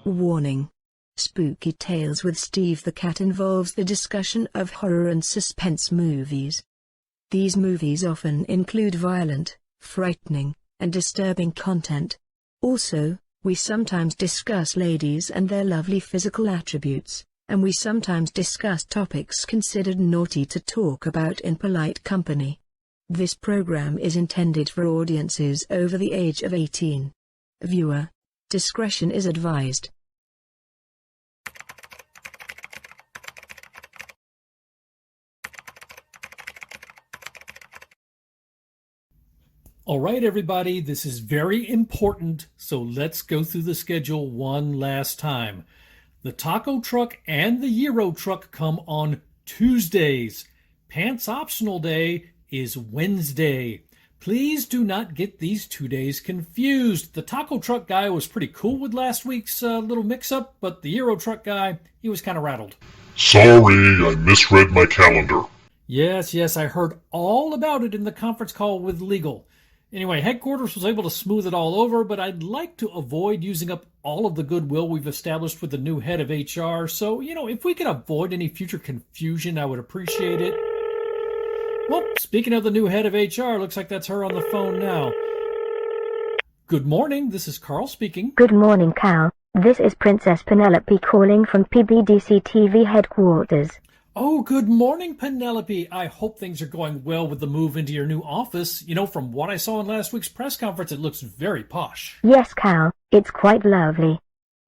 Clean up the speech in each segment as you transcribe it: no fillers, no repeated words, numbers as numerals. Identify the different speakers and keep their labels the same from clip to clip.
Speaker 1: Warning. Spooky Tales with Steve the Cat involves the discussion of horror and suspense movies. These movies often include violent, frightening, and disturbing content. Also, we sometimes discuss ladies and their lovely physical attributes, and we sometimes discuss topics considered naughty to talk about in polite company. This program is intended for audiences over the age of 18. Viewer discretion is advised.
Speaker 2: All right, everybody, this is very important, so let's go through the schedule one last time. The taco truck and the gyro truck come on Tuesdays. Pants optional day is Wednesday. Please do not get these 2 days confused. The taco truck guy was pretty cool with last week's little mix-up, but the gyro truck guy, he was kind of rattled.
Speaker 3: Sorry, I misread my calendar.
Speaker 2: Yes, I heard all about it in the conference call with legal. Anyway, headquarters was able to smooth it all over, but I'd like to avoid using up all of the goodwill we've established with the new head of HR. So, if we can avoid any future confusion, I would appreciate it. Well, speaking of the new head of HR, looks like that's her on the phone now. Good morning, this is Carl speaking.
Speaker 4: Good morning, Cal. This is Princess Penelope calling from PBDCtv headquarters.
Speaker 2: Oh, good morning, Penelope. I hope things are going well with the move into your new office. From what I saw in last week's press conference, it looks very posh.
Speaker 4: Yes, Cal, it's quite lovely.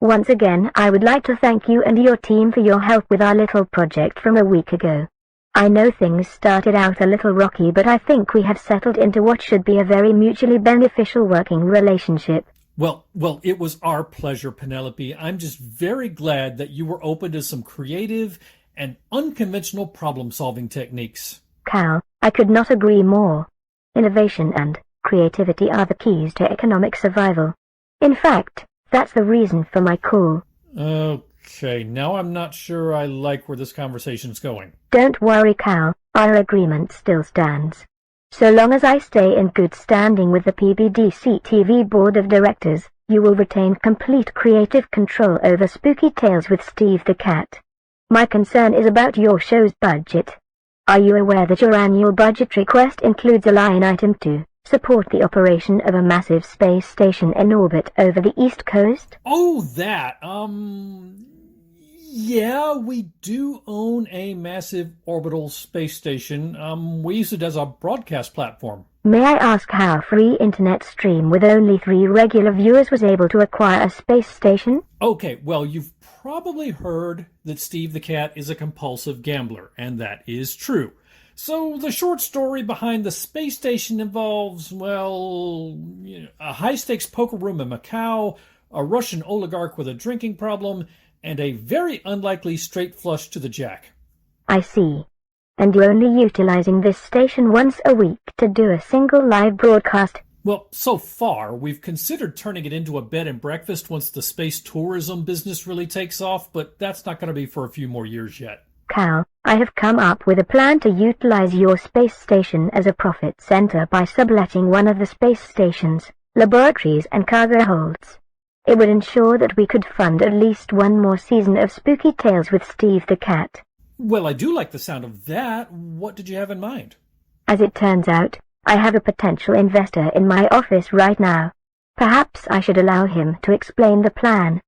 Speaker 4: Once again, I would like to thank you and your team for your help with our little project from a week ago. I know things started out a little rocky, but I think we have settled into what should be a very mutually beneficial working relationship.
Speaker 2: Well, it was our pleasure, Penelope. I'm just very glad that you were open to some creative and unconventional problem-solving techniques.
Speaker 4: Cal, I could not agree more. Innovation and creativity are the keys to economic survival. In fact, that's the reason for my call.
Speaker 2: Okay, now I'm not sure I like where this conversation's going.
Speaker 4: Don't worry, Cal. Our agreement still stands. So long as I stay in good standing with the PBDCtv Board of Directors, you will retain complete creative control over Spooky Tales with Steve the Cat. My concern is about your show's budget. Are you aware that your annual budget request includes a line item to support the operation of a massive space station in orbit over the East Coast?
Speaker 2: Oh, that, yeah, we do own a massive orbital space station. We use it as a broadcast platform.
Speaker 4: May I ask how a free internet stream with only 3 regular viewers was able to acquire a space station?
Speaker 2: Okay, well, you've probably heard that Steve the Cat is a compulsive gambler, and that is true. So the short story behind the space station involves, a high-stakes poker room in Macau, a Russian oligarch with a drinking problem, and a very unlikely straight flush to the jack.
Speaker 4: I see. And you're only utilizing this station once a week to do a single live broadcast?
Speaker 2: Well, so far, we've considered turning it into a bed and breakfast once the space tourism business really takes off, but that's not going to be for a few more years yet.
Speaker 4: Cal, I have come up with a plan to utilize your space station as a profit center by subletting one of the space station's laboratories and cargo holds. It would ensure that we could fund at least one more season of Spooky Tales with Steve the Cat.
Speaker 2: Well, I do like the sound of that. What did you have in mind?
Speaker 4: As it turns out, I have a potential investor in my office right now. Perhaps I should allow him to explain the plan.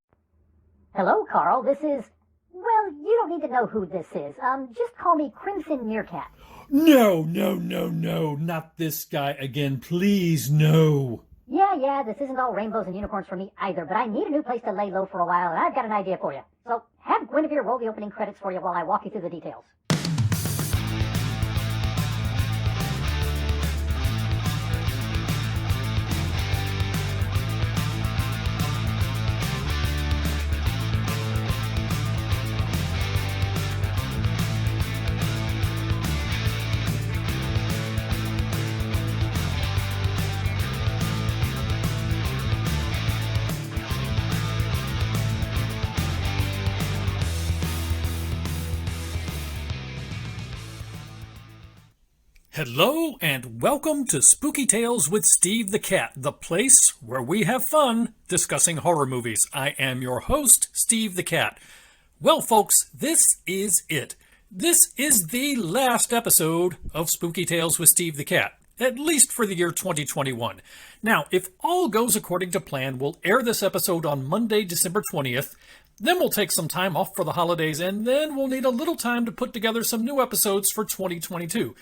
Speaker 5: Hello, Carl. This is... Well, you don't need to know who this is. Just call me Crimson Meerkat.
Speaker 2: No, not this guy again. Please, no.
Speaker 5: Yeah, this isn't all rainbows and unicorns for me either, but I need a new place to lay low for a while, and I've got an idea for you. So have Guinevere roll the opening credits for you while I walk you through the details.
Speaker 2: Hello and welcome to Spooky Tales with Steve the Cat, the place where we have fun discussing horror movies. I am your host, Steve the Cat. Well, folks, this is it. This is the last episode of Spooky Tales with Steve the Cat, at least for the year 2021. Now, if all goes according to plan, we'll air this episode on Monday, December 20th. Then we'll take some time off for the holidays, and then we'll need a little time to put together some new episodes for 2022.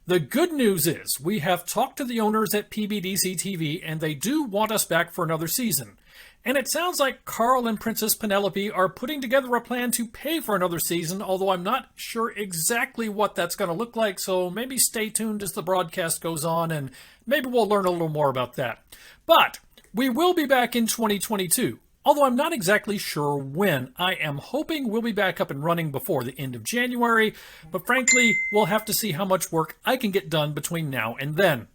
Speaker 2: The good news is we have talked to the owners at PBDCtv, and they do want us back for another season. And it sounds like Carl and Princess Penelope are putting together a plan to pay for another season, although I'm not sure exactly what that's going to look like, so maybe stay tuned as the broadcast goes on, and maybe we'll learn a little more about that. But we will be back in 2022. Although I'm not exactly sure when. I am hoping we'll be back up and running before the end of January, but frankly, we'll have to see how much work I can get done between now and then.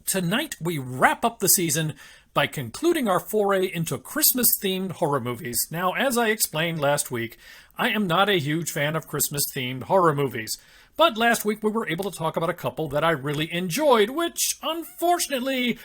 Speaker 2: Tonight, we wrap up the season by concluding our foray into Christmas-themed horror movies. Now, as I explained last week, I am not a huge fan of Christmas-themed horror movies. But last week, we were able to talk about a couple that I really enjoyed, which, unfortunately,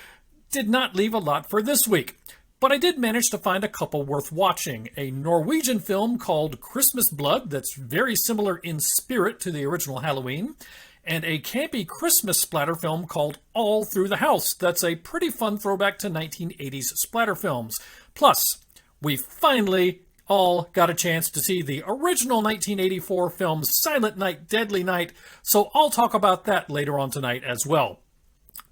Speaker 2: did not leave a lot for this week. But I did manage to find a couple worth watching. A Norwegian film called Christmas Blood that's very similar in spirit to the original Halloween, and a campy Christmas splatter film called All Through the House that's a pretty fun throwback to 1980s splatter films. Plus, we finally all got a chance to see the original 1984 film Silent Night, Deadly Night, so I'll talk about that later on tonight as well.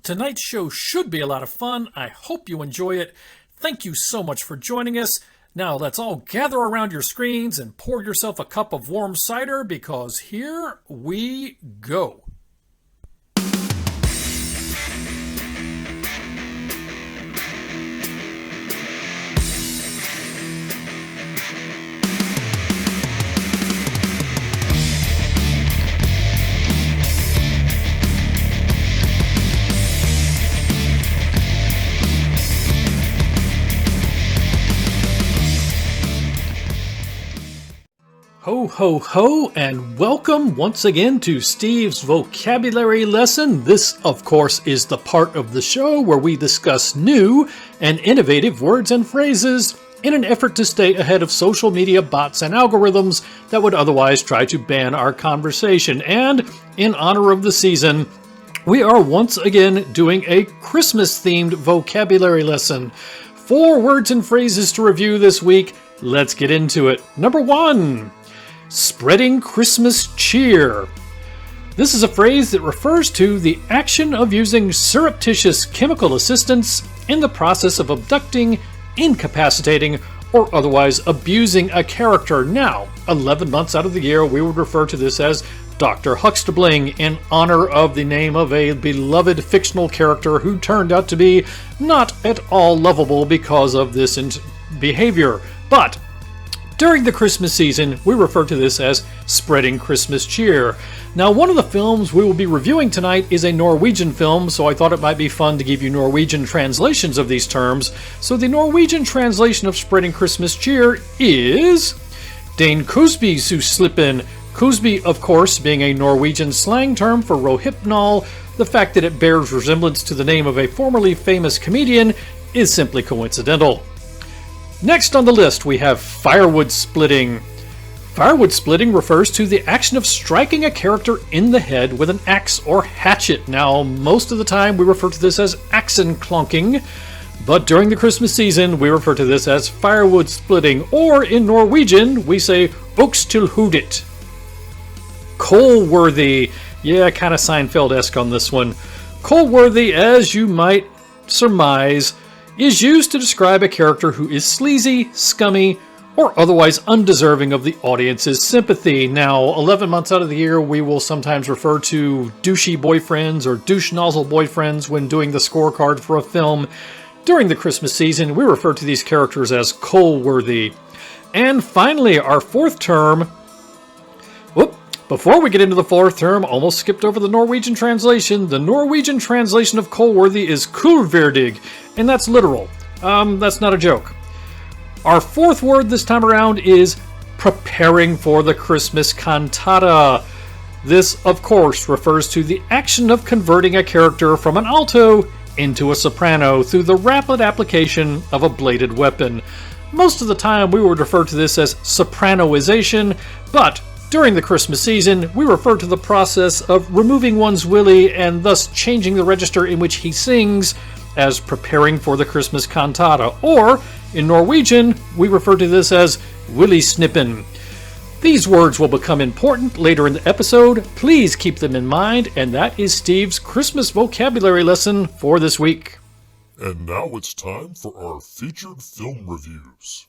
Speaker 2: Tonight's show should be a lot of fun. I hope you enjoy it. Thank you so much for joining us. Now let's all gather around your screens and pour yourself a cup of warm cider because here we go. Ho, ho, ho, and welcome once again to Steve's Vocabulary Lesson. This, of course, is the part of the show where we discuss new and innovative words and phrases in an effort to stay ahead of social media bots and algorithms that would otherwise try to ban our conversation. And in honor of the season, we are once again doing a Christmas-themed vocabulary lesson. 4 words and phrases to review this week. Let's get into it. Number 1. Spreading Christmas cheer. This is a phrase that refers to the action of using surreptitious chemical assistance in the process of abducting, incapacitating, or otherwise abusing a character. Now, 11 months out of the year, we would refer to this as Dr. Huxtabling in honor of the name of a beloved fictional character who turned out to be not at all lovable because of this behavior. But during the Christmas season, we refer to this as spreading Christmas cheer. Now, one of the films we will be reviewing tonight is a Norwegian film, so I thought it might be fun to give you Norwegian translations of these terms. So the Norwegian translation of spreading Christmas cheer is Den Kosby-slippen. Kosby, of course, being a Norwegian slang term for rohypnol. The fact that it bears resemblance to the name of a formerly famous comedian is simply coincidental. Next on the list, we have firewood splitting. Firewood splitting refers to the action of striking a character in the head with an axe or hatchet. Now, most of the time we refer to this as axenclonking, but during the Christmas season we refer to this as firewood splitting, or in Norwegian we say okstilhudet. Coal-worthy. Yeah, kind of Seinfeld-esque on this one. Coal-worthy, as you might surmise, is used to describe a character who is sleazy, scummy, or otherwise undeserving of the audience's sympathy. Now, 11 months out of the year, we will sometimes refer to douchey boyfriends or douche nozzle boyfriends when doing the scorecard for a film. During the Christmas season, we refer to these characters as coal-worthy. And finally, our 4th term. Before we get into the 4th term, almost skipped over the Norwegian translation. The Norwegian translation of coal-worthy is kullverdig, and that's literal. That's not a joke. Our 4th word this time around is preparing for the Christmas cantata. This, of course, refers to the action of converting a character from an alto into a soprano through the rapid application of a bladed weapon. Most of the time we would refer to this as sopranoization, but during the Christmas season we refer to the process of removing one's willy and thus changing the register in which he sings as preparing for the Christmas cantata, or in Norwegian we refer to this as willy snippen. These words will become important later in the episode. Please keep them in mind, and that is Steve's Christmas vocabulary lesson for this week.
Speaker 3: And now it's time for our featured film reviews.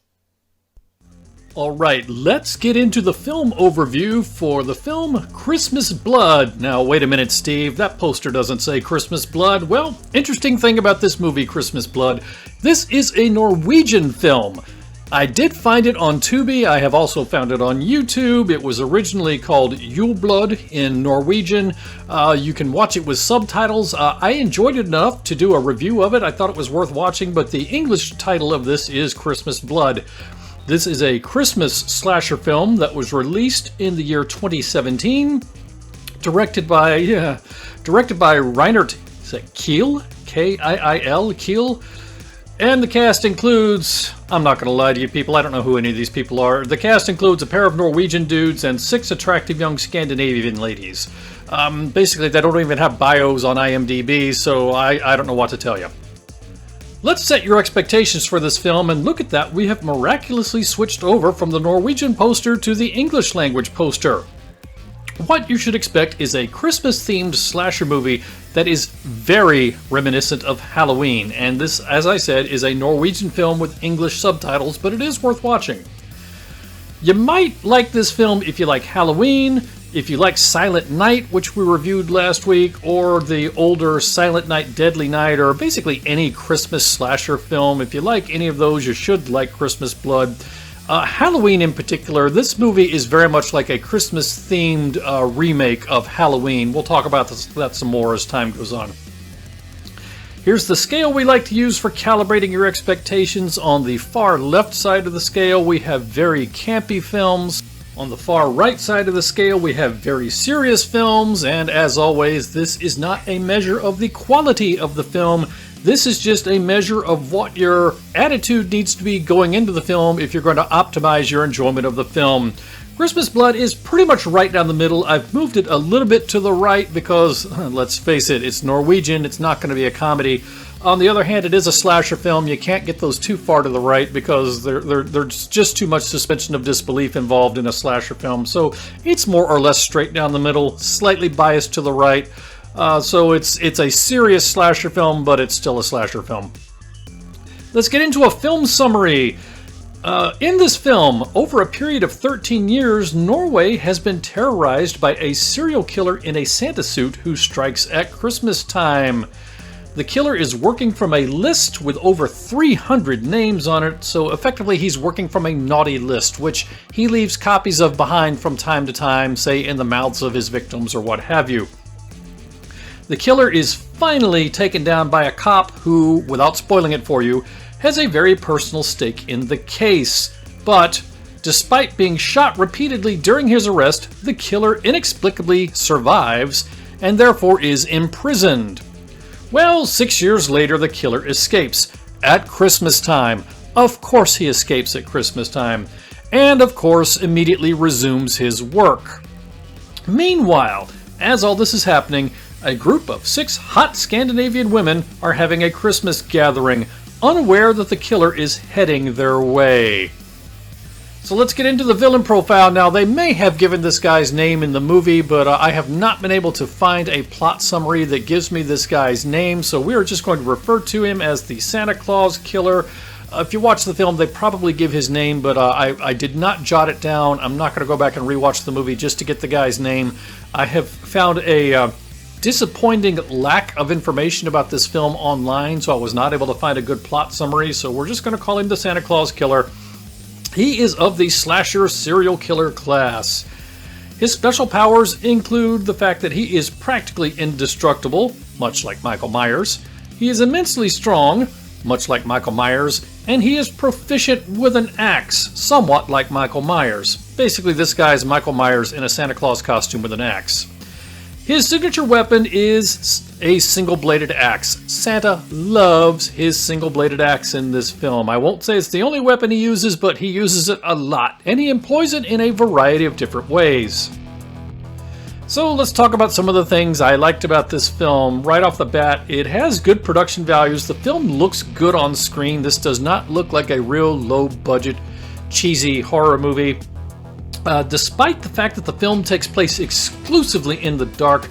Speaker 2: Alright, let's get into the film overview for the film Christmas Blood. Now, wait a minute, Steve, that poster doesn't say Christmas Blood. Well, interesting thing about this movie, Christmas Blood, this is a Norwegian film. I did find it on Tubi. I have also found it on YouTube. It was originally called Juleblood in Norwegian. You can watch it with subtitles. I enjoyed it enough to do a review of it. I thought it was worth watching, but the English title of this is Christmas Blood. This is a Christmas slasher film that was released in the year 2017, directed by Reinert Kiel, K-I-I-L, Kiel. And the cast includes, I'm not going to lie to you people, I don't know who any of these people are. The cast includes a pair of Norwegian dudes and 6 attractive young Scandinavian ladies. Basically, they don't even have bios on IMDb, so I don't know what to tell you. Let's set your expectations for this film, and look at that, we have miraculously switched over from the Norwegian poster to the English language poster. What you should expect is a Christmas-themed slasher movie that is very reminiscent of Halloween, and this, as I said, is a Norwegian film with English subtitles, but it is worth watching. You might like this film if you like Halloween, if you like Silent Night, which we reviewed last week, or the older Silent Night, Deadly Night, or basically any Christmas slasher film. If you like any of those, you should like Christmas Blood. Halloween in particular, this movie is very much like a Christmas-themed remake of Halloween. We'll talk about that some more as time goes on. Here's the scale we like to use for calibrating your expectations. On the far left side of the scale, we have very campy films. On the far right side of the scale, we have very serious films. And as always, this is not a measure of the quality of the film. This is just a measure of what your attitude needs to be going into the film if you're going to optimize your enjoyment of the film. Christmas Blood is pretty much right down the middle. I've moved it a little bit to the right because, let's face it, it's Norwegian. It's not going to be a comedy. On the other hand, it is a slasher film. You can't get those too far to the right because there's just too much suspension of disbelief involved in a slasher film. So it's more or less straight down the middle, slightly biased to the right. So it's a serious slasher film, but it's still a slasher film. Let's get into a film summary. In this film, over a period of 13 years, Norway has been terrorized by a serial killer in a Santa suit who strikes at Christmas time. The killer is working from a list with over 300 names on it, so effectively he's working from a naughty list, which he leaves copies of behind from time to time, say in the mouths of his victims or what have you. The killer is finally taken down by a cop who, without spoiling it for you, has a very personal stake in the case. But, despite being shot repeatedly during his arrest, the killer inexplicably survives and therefore is imprisoned. Well, 6 years later, the killer escapes at Christmas time. Of course he escapes at Christmas time. And, of course, immediately resumes his work. Meanwhile, as all this is happening, a group of 6 hot Scandinavian women are having a Christmas gathering, unaware that the killer is heading their way. So let's get into the villain profile now. They may have given this guy's name in the movie, but I have not been able to find a plot summary that gives me this guy's name, so we are just going to refer to him as the Santa Claus Killer. If you watch the film, they probably give his name, but I did not jot it down. I'm not going to go back and rewatch the movie just to get the guy's name. I have found a disappointing lack of information about this film online, so I was not able to find a good plot summary, so we're just going to call him the Santa Claus Killer. He is of the slasher serial killer class. His special powers include the fact that he is practically indestructible, much like Michael Myers. He is immensely strong, much like Michael Myers, and he is proficient with an axe, somewhat like Michael Myers. Basically, this guy is Michael Myers in a Santa Claus costume with an axe. His signature weapon is a single-bladed axe. Santa loves his single-bladed axe in this film. I won't say it's the only weapon he uses, but he uses it a lot, and he employs it in a variety of different ways. So let's talk about some of the things I liked about this film. Right off the bat, it has good production values. The film looks good on screen. This does not look like a real low-budget, cheesy horror movie. Despite the fact that the film takes place exclusively in the dark,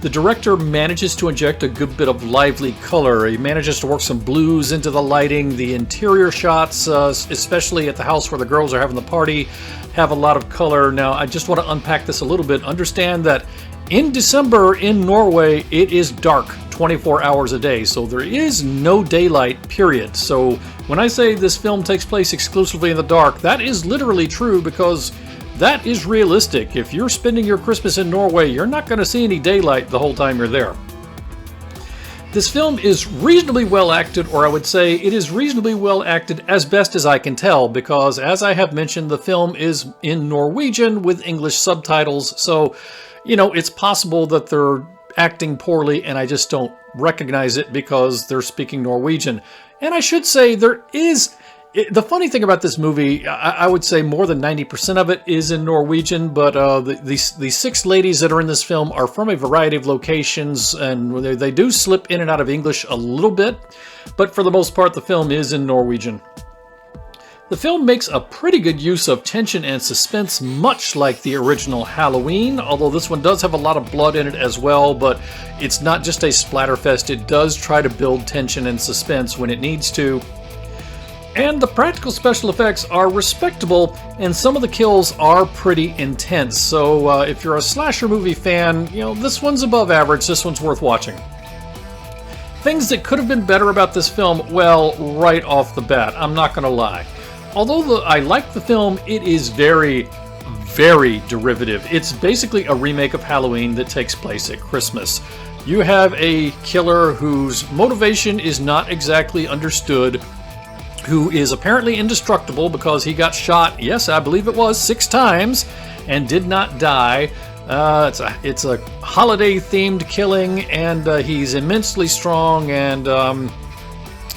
Speaker 2: the director manages to inject a good bit of lively color. He manages to work some blues into the lighting. The interior shots, especially at the house where the girls are having the party, have a lot of color. Now, I just want to unpack this a little bit. Understand that in December in Norway, it is dark 24 hours a day, so there is no daylight, period. So when I say this film takes place exclusively in the dark, that is literally true because that is realistic. If you're spending your Christmas in Norway, you're not going to see any daylight the whole time you're there. This film is reasonably well acted, or I would say it is reasonably well acted as best as I can tell, because as I have mentioned, the film is in Norwegian with English subtitles, so, you know, it's possible that they're acting poorly and I just don't recognize it because they're speaking Norwegian. And I should say there is... The funny thing about this movie, I would say more than 90% of it is in Norwegian, but the 6 ladies that are in this film are from a variety of locations, and they do slip in and out of English a little bit, but for the most part the film is in Norwegian. The film makes a pretty good use of tension and suspense, much like the original Halloween, although this one does have a lot of blood in it as well, but it's not just a splatterfest. It does try to build tension and suspense when it needs to. And the practical special effects are respectable, and some of the kills are pretty intense. So if you're a slasher movie fan, you know, this one's above average, this one's worth watching. Things that could have been better about this film, well, right off the bat, I'm not going to lie. Although I like the film, it is very, very derivative. It's basically a remake of Halloween that takes place at Christmas. You have a killer whose motivation is not exactly understood, who is apparently indestructible because he got shot, yes, I believe it was, 6 times, and did not die. It's a holiday-themed killing, and he's immensely strong, and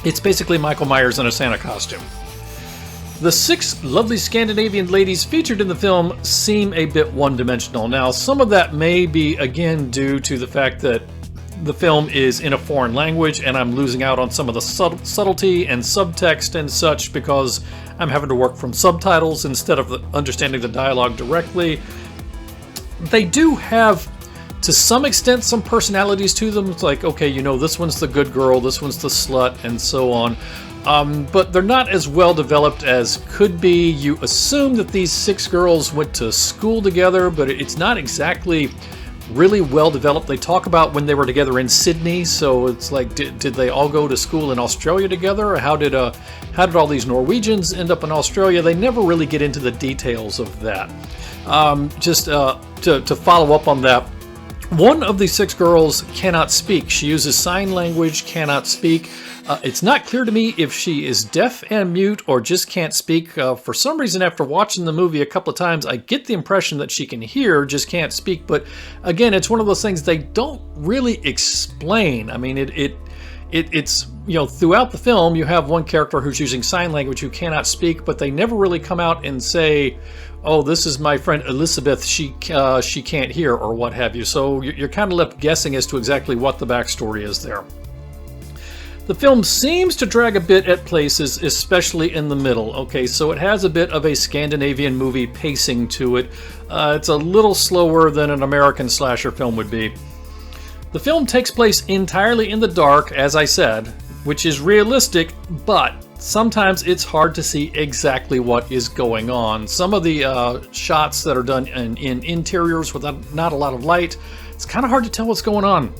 Speaker 2: it's basically Michael Myers in a Santa costume. The 6 lovely Scandinavian ladies featured in the film seem a bit one-dimensional. Now, some of that may be, again, due to the fact that the film is in a foreign language and I'm losing out on some of the subtlety and subtext and such because I'm having to work from subtitles instead of understanding the dialogue directly. They do have, to some extent, some personalities to them. It's like, okay, you know, this one's the good girl, this one's the slut, and so on. But they're not as well developed as could be. You assume that these 6 girls went to school together, but it's not exactly really well developed. They talk about when they were together in Sydney, so it's like, did they all go to school in Australia together, or how did all these Norwegians end up in Australia? They never really get into the details of that. To follow up on that, one of the 6 girls cannot speak. She uses sign language, cannot speak. It's not clear to me if she is deaf and mute or just can't speak. For some reason, after watching the movie a couple of times, I get the impression that she can hear, just can't speak. But again, it's one of those things they don't really explain. I mean, it's, you know, throughout the film, you have one character who's using sign language who cannot speak, but they never really come out and say, oh, this is my friend Elizabeth, she can't hear, or what have you. So you're kind of left guessing as to exactly what the backstory is there. The film seems to drag a bit at places, especially in the middle. Okay, so it has a bit of a Scandinavian movie pacing to it. It's a little slower than an American slasher film would be. The film takes place entirely in the dark, as I said, which is realistic, but sometimes it's hard to see exactly what is going on. Some of the shots that are done in interiors with not a lot of light, it's kind of hard to tell what's going on.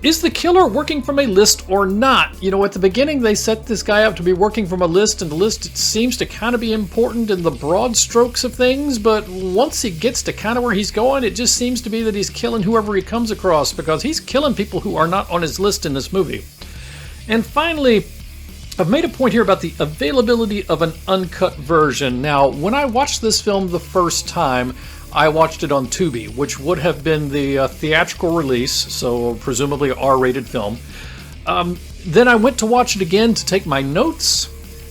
Speaker 2: Is the killer working from a list or not? You know, at the beginning they set this guy up to be working from a list, and the list seems to kind of be important in the broad strokes of things, but once he gets to kind of where he's going, it just seems to be that he's killing whoever he comes across, because he's killing people who are not on his list in this movie. And finally, I've made a point here about the availability of an uncut version. Now, when I watched this film the first time, I watched it on Tubi, which would have been the theatrical release, so presumably R-rated film. Then I went to watch it again to take my notes.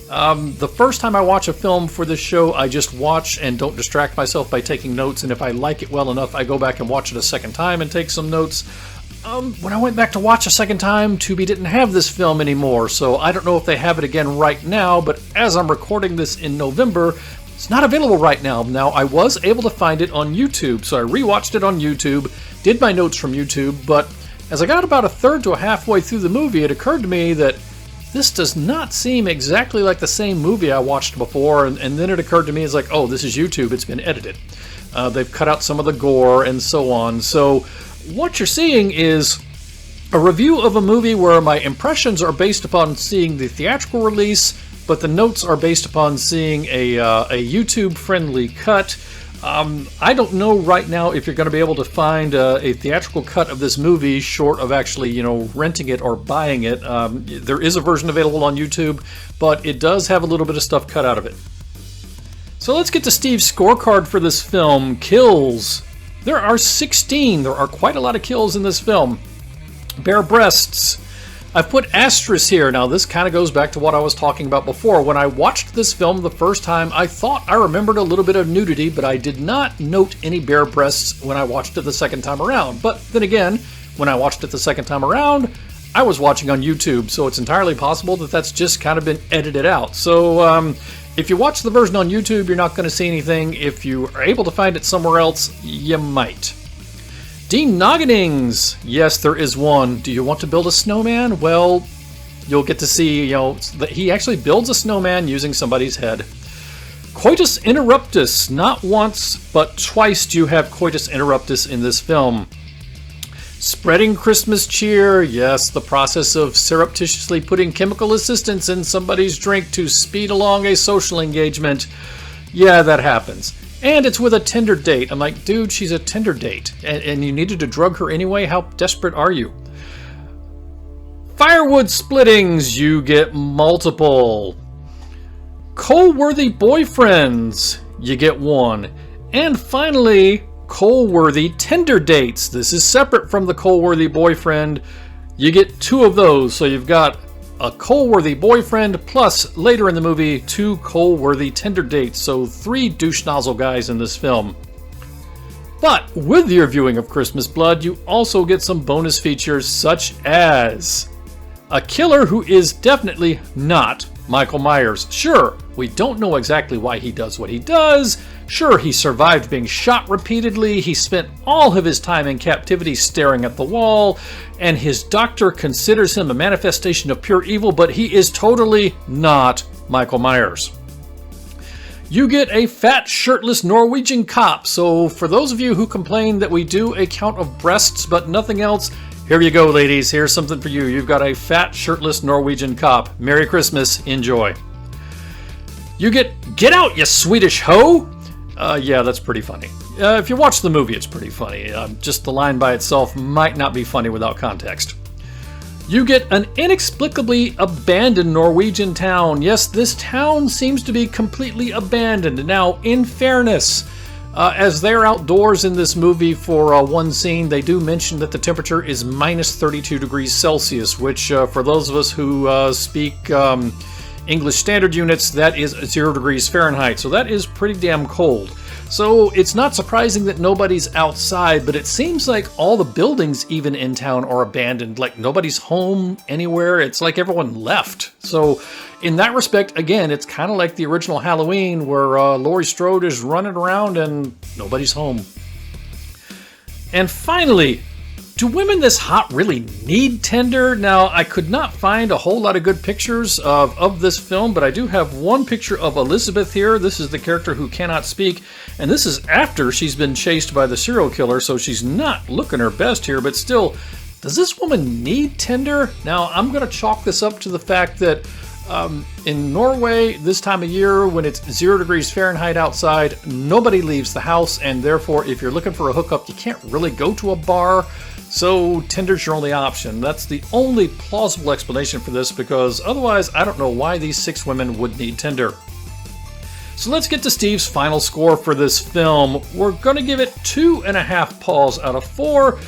Speaker 2: The first time I watch a film for this show, I just watch and don't distract myself by taking notes, and if I like it well enough, I go back and watch it a second time and take some notes. When I went back to watch a second time, Tubi didn't have this film anymore, so I don't know if they have it again right now, but as I'm recording this in November, it's not available right now. Now, I was able to find it on YouTube, so I rewatched it on YouTube, did my notes from YouTube, but as I got about a third to a halfway through the movie, it occurred to me that this does not seem exactly like the same movie I watched before, and then it occurred to me, it's like, oh, this is YouTube, it's been edited. They've cut out some of the gore and so on, so what you're seeing is a review of a movie where my impressions are based upon seeing the theatrical release, but the notes are based upon seeing a YouTube-friendly cut. I don't know right now if you're going to be able to find a theatrical cut of this movie short of actually, renting it or buying it. There is a version available on YouTube, but it does have a little bit of stuff cut out of it. So let's get to Steve's scorecard for this film, Kills. There are 16. There are quite a lot of kills in this film. Bare breasts. I've put asterisks here. Now, this kind of goes back to what I was talking about before. When I watched this film the first time, I thought I remembered a little bit of nudity, but I did not note any bare breasts when I watched it the second time around. But then again, when I watched it the second time around, I was watching on YouTube, so it's entirely possible that that's just kind of been edited out. So, if you watch the version on YouTube, you're not going to see anything. If you are able to find it somewhere else, you might. Denogginings. Yes, there is one. Do you want to build a snowman? Well, you'll get to see, that he actually builds a snowman using somebody's head. Coitus interruptus. Not once, but twice do you have coitus interruptus in this film. Spreading Christmas cheer. Yes, the process of surreptitiously putting chemical assistance in somebody's drink to speed along a social engagement. Yeah, that happens. And it's with a Tinder date. I'm like, dude, she's a Tinder date. And you needed to drug her anyway? How desperate are you? Firewood splittings. You get multiple. Coal-worthy boyfriends. You get one. And finally, coal-worthy Tinder dates. This is separate from the coal-worthy boyfriend. You get 2 of those. So you've got a coal-worthy boyfriend plus, later in the movie, 2 coal-worthy Tinder dates. So 3 douche nozzle guys in this film. But with your viewing of Christmas Blood, you also get some bonus features such as a killer who is definitely not Michael Myers. Sure, we don't know exactly why he does what he does. Sure, he survived being shot repeatedly, he spent all of his time in captivity staring at the wall, and his doctor considers him a manifestation of pure evil, but he is totally not Michael Myers. You get a fat, shirtless Norwegian cop, so for those of you who complain that we do a count of breasts but nothing else, here you go, ladies, here's something for you. You've got a fat, shirtless Norwegian cop. Merry Christmas, enjoy. You get out, you Swedish hoe! Yeah, that's pretty funny. If you watch the movie, it's pretty funny. Just the line by itself might not be funny without context. You get an inexplicably abandoned Norwegian town. Yes, this town seems to be completely abandoned. Now, in fairness, as they're outdoors in this movie for one scene, they do mention that the temperature is minus 32 degrees Celsius, which for those of us who speak English standard units, that is 0 degrees Fahrenheit. So that is pretty damn cold. So it's not surprising that nobody's outside, but it seems like all the buildings even in town are abandoned. Like nobody's home anywhere. It's like everyone left. So in that respect, again, it's kind of like the original Halloween where Laurie Strode is running around and nobody's home. And finally, do women this hot really need Tinder? Now, I could not find a whole lot of good pictures of this film, but I do have one picture of Elizabeth here. This is the character who cannot speak, and this is after she's been chased by the serial killer, so she's not looking her best here, but still, does this woman need Tinder? Now, I'm going to chalk this up to the fact that in Norway, this time of year, when it's 0 degrees Fahrenheit outside, nobody leaves the house, and therefore, if you're looking for a hookup, you can't really go to a bar. so tender's your only option. That's the only plausible explanation for this, because otherwise I don't know why these 6 women would need Tinder. So let's get to Steve's final score for this film. We're going to give it 2.5 paws out of 4.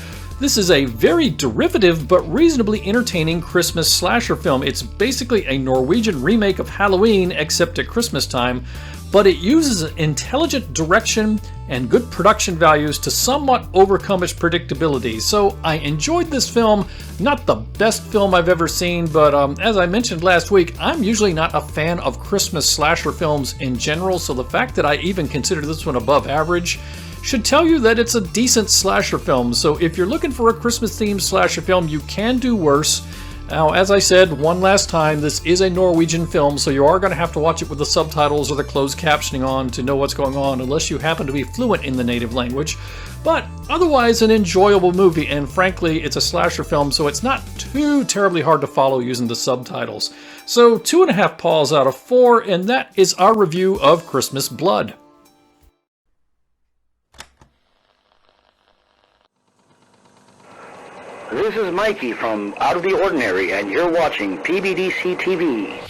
Speaker 2: This is a very derivative but reasonably entertaining Christmas slasher film. It's basically a Norwegian remake of Halloween, except at Christmas time, but it uses intelligent direction and good production values to somewhat overcome its predictability. So I enjoyed this film. Not the best film I've ever seen, but as I mentioned last week, I'm usually not a fan of Christmas slasher films in general, so the fact that I even consider this one above average should tell you that it's a decent slasher film. So if you're looking for a Christmas-themed slasher film, you can do worse. Now, as I said one last time, this is a Norwegian film, so you are going to have to watch it with the subtitles or the closed captioning on to know what's going on, unless you happen to be fluent in the native language. But otherwise, an enjoyable movie, and frankly, it's a slasher film, so it's not too terribly hard to follow using the subtitles. So 2.5 paws out of 4, and that is our review of Christmas Blood.
Speaker 6: This is Mikey from Out of the Ordinary, and you're watching PBDCtv.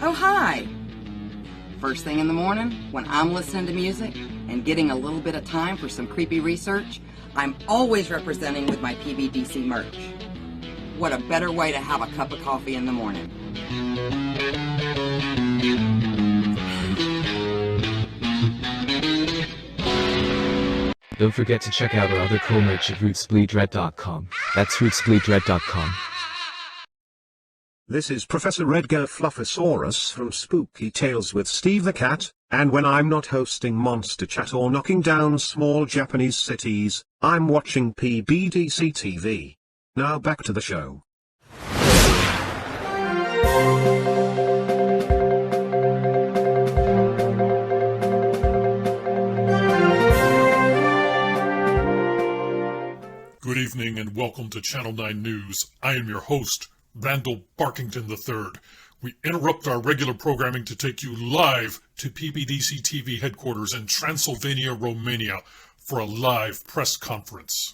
Speaker 7: Oh, hi! First thing in the morning, when I'm listening to music and getting a little bit of time for some creepy research, I'm always representing with my PBDC merch. What a better way to have a cup of coffee in the morning.
Speaker 8: Don't forget to check out our other cool merch at rootsbleedred.com. That's rootsbleedred.com.
Speaker 9: This is Professor Edgar Fluffosaurus from Spooky Tales with Steve the Cat, and when I'm not hosting Monster Chat or knocking down small Japanese cities, I'm watching PBDC TV. Now back to the show.
Speaker 3: evening and welcome to Channel 9 News. I am your host, Randall Barkington III. We interrupt our regular programming to take you live to PBDCtv headquarters in Transylvania, Romania for a live press conference.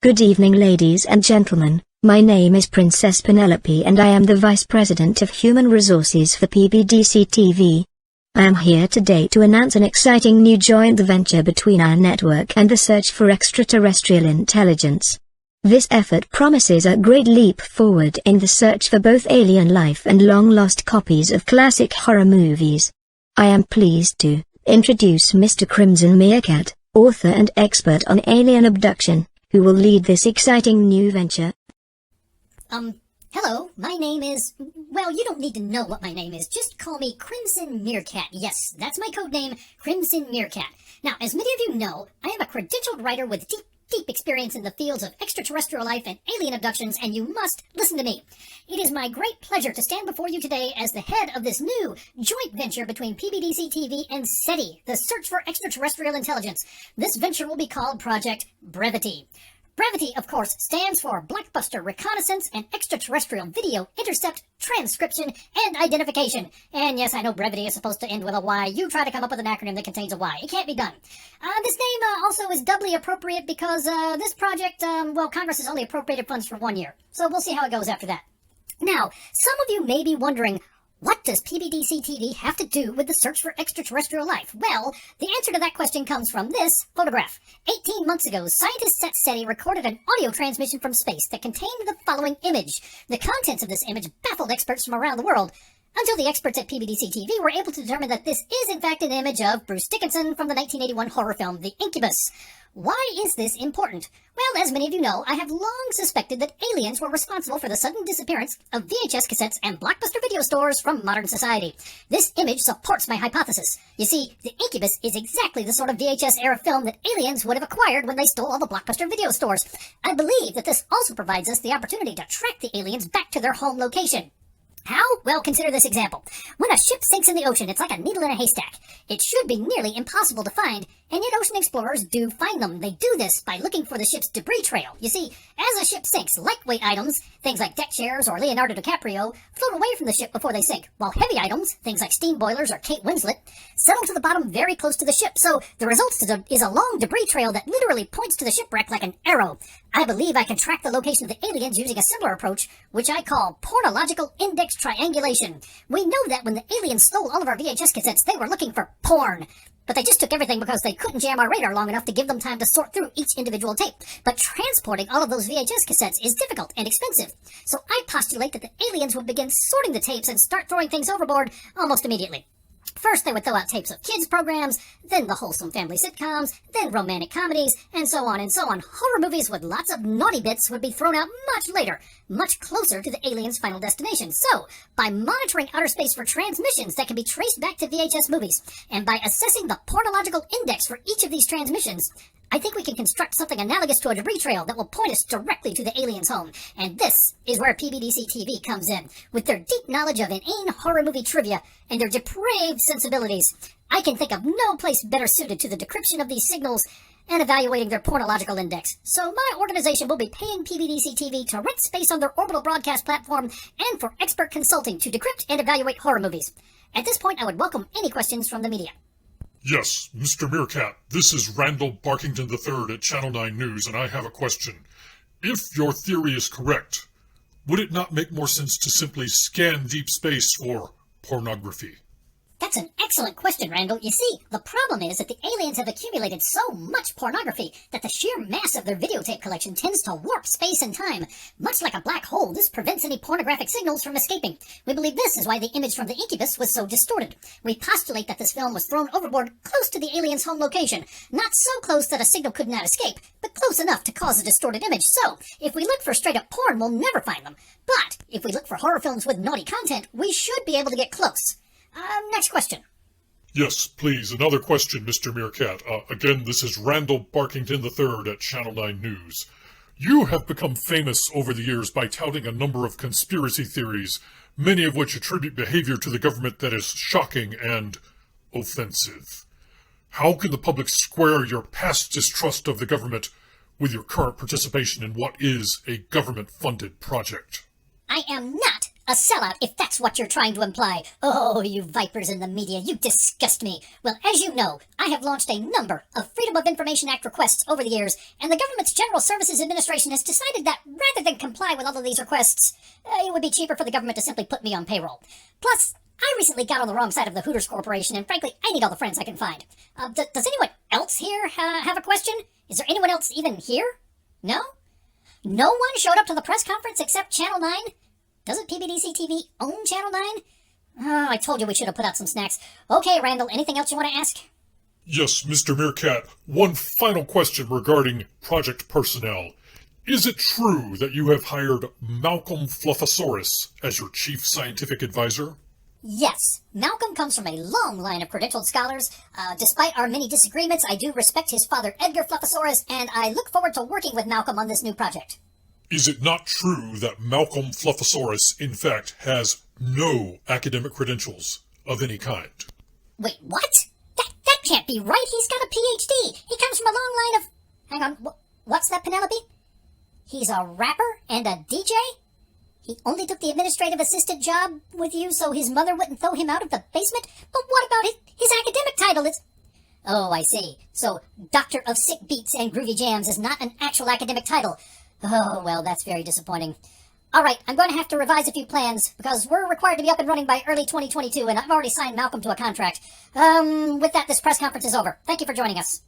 Speaker 1: Good evening, ladies and gentlemen. My name is Princess Penelope and I am the Vice President of Human Resources for PBDCtv. I am here today to announce an exciting new joint venture between our network and the search for extraterrestrial intelligence. This effort promises a great leap forward in the search for both alien life and long-lost copies of classic horror movies. I am pleased to introduce Mr. Crimson Meerkat, author and expert on alien abduction, who will lead this exciting new venture.
Speaker 5: Hello, my name is... Well, you don't need to know what my name is. Just call me Crimson Meerkat. Yes, that's my code name, Crimson Meerkat. Now, as many of you know, I am a credentialed writer with deep experience in the fields of extraterrestrial life and alien abductions, and you must listen to me. It is my great pleasure to stand before you today as the head of this new joint venture between PBDCtv and SETI, the Search for Extraterrestrial Intelligence. This venture will be called Project Brevity. Brevity, of course, stands for Blockbuster Reconnaissance and Extraterrestrial Video Intercept, Transcription, and Identification. And yes, I know brevity is supposed to end with a Y. You try to come up with an acronym that contains a Y. It can't be done. This name also is doubly appropriate because this project, Congress has only appropriated funds for 1 year. So we'll see how it goes after that. Now, some of you may be wondering, what does PBDCtv have to do with the search for extraterrestrial life? Well, the answer to that question comes from this photograph. 18 months ago, scientists at SETI recorded an audio transmission from space that contained the following image. The contents of this image baffled experts from around the world, until the experts at PBDCtv were able to determine that this is in fact an image of Bruce Dickinson from the 1981 horror film The Incubus. Why is this important? Well, as many of you know, I have long suspected that aliens were responsible for the sudden disappearance of VHS cassettes and Blockbuster video stores from modern society. This image supports my hypothesis. You see, The Incubus is exactly the sort of VHS-era film that aliens would have acquired when they stole all the Blockbuster video stores. I believe that this also provides us the opportunity to track the aliens back to their home location. How? Well, consider this example. When a ship sinks in the ocean, it's like a needle in a haystack. It should be nearly impossible to find, and yet ocean explorers do find them. They do this by looking for the ship's debris trail. You see, as a ship sinks, lightweight items, things like deck chairs or Leonardo DiCaprio, float away from the ship before they sink, while heavy items, things like steam boilers or Kate Winslet, settle to the bottom very close to the ship. So the result is a long debris trail that literally points to the shipwreck like an arrow. I believe I can track the location of the aliens using a similar approach, which I call pornological index triangulation. We know that when the aliens stole all of our VHS cassettes, they were looking for porn. But they just took everything because they couldn't jam our radar long enough to give them time to sort through each individual tape. But transporting all of those VHS cassettes is difficult and expensive. So I postulate that the aliens would begin sorting the tapes and start throwing things overboard almost immediately. First, they would throw out tapes of kids' programs, then the wholesome family sitcoms, then romantic comedies, and so on and so on. Horror movies with lots of naughty bits would be thrown out much later, much closer to the aliens' final destination. So, by monitoring outer space for transmissions that can be traced back to VHS movies, and by assessing the pornological index for each of these transmissions, I think we can construct something analogous to a debris trail that will point us directly to the aliens' home. And this is where PBDCtv comes in. With their deep knowledge of inane horror movie trivia and their depraved sensibilities, I can think of no place better suited to the decryption of these signals and evaluating their pornological index. So my organization will be paying PBDCtv to rent space on their orbital broadcast platform and for expert consulting to decrypt and evaluate horror movies. At this point, I would welcome any questions from the media.
Speaker 3: Yes, Mr. Meerkat, this is Randall Barkington III at Channel 9 News, and I have a question. If your theory is correct, would it not make more sense to simply scan deep space for pornography?
Speaker 5: That's an excellent question, Randall. You see, the problem is that the aliens have accumulated so much pornography that the sheer mass of their videotape collection tends to warp space and time. Much like a black hole, this prevents any pornographic signals from escaping. We believe this is why the image from The Incubus was so distorted. We postulate that this film was thrown overboard close to the aliens' home location. Not so close that a signal could not escape, but close enough to cause a distorted image. So, if we look for straight-up porn, we'll never find them. But, if we look for horror films with naughty content, we should be able to get close. Next question.
Speaker 3: Yes, please, another question, Mr. Meerkat. Again, this is Randall Barkington III at Channel 9 News. You have become famous over the years by touting a number of conspiracy theories, many of which attribute behavior to the government that is shocking and offensive. How can the public square your past distrust of the government with your current participation in what is a government-funded project.
Speaker 5: I am not a sellout, if that's what you're trying to imply. Oh, you vipers in the media, you disgust me. Well, as you know, I have launched a number of Freedom of Information Act requests over the years, and the government's General Services Administration has decided that rather than comply with all of these requests, it would be cheaper for the government to simply put me on payroll. Plus, I recently got on the wrong side of the Hooters Corporation, and frankly, I need all the friends I can find. Does anyone else here have a question? Is there anyone else even here? No? No one showed up to the press conference except Channel 9? Doesn't PBDCtv own Channel 9? Oh, I told you we should have put out some snacks. Okay, Randall, anything else you want to ask?
Speaker 3: Yes, Mr. Meerkat, one final question regarding project personnel. Is it true that you have hired Malcolm Fluffosaurus as your chief scientific advisor?
Speaker 5: Yes, Malcolm comes from a long line of credentialed scholars. Despite our many disagreements, I do respect his father Edgar Fluffosaurus, and I look forward to working with Malcolm on this new project.
Speaker 3: Is it not true that Malcolm Fluffosaurus, in fact, has no academic credentials of any kind?
Speaker 5: Wait, what? That can't be right. He's got a PhD. He comes from a long line of... Hang on, what's that, Penelope? He's a rapper and a DJ? He only took the administrative assistant job with you so his mother wouldn't throw him out of the basement? But what about his academic title? Oh, I see. So, Doctor of Sick Beats and Groovy Jams is not an actual academic title. Oh, well, that's very disappointing. All right, I'm going to have to revise a few plans because we're required to be up and running by early 2022, and I've already signed Malcolm to a contract. With that, this press conference is over. Thank you for joining us.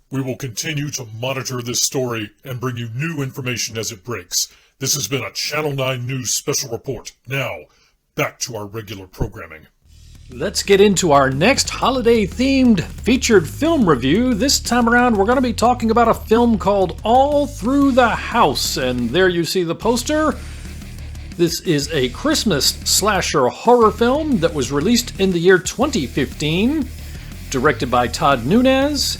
Speaker 3: We will continue to monitor this story and bring you new information as it breaks. This has been a Channel 9 News special report. Now, back to our regular programming.
Speaker 2: Let's get into our next holiday-themed featured film review. This time around, we're going to be talking about a film called All Through the House. And there you see the poster. This is a Christmas slasher horror film that was released in the year 2015, directed by Todd Nunez.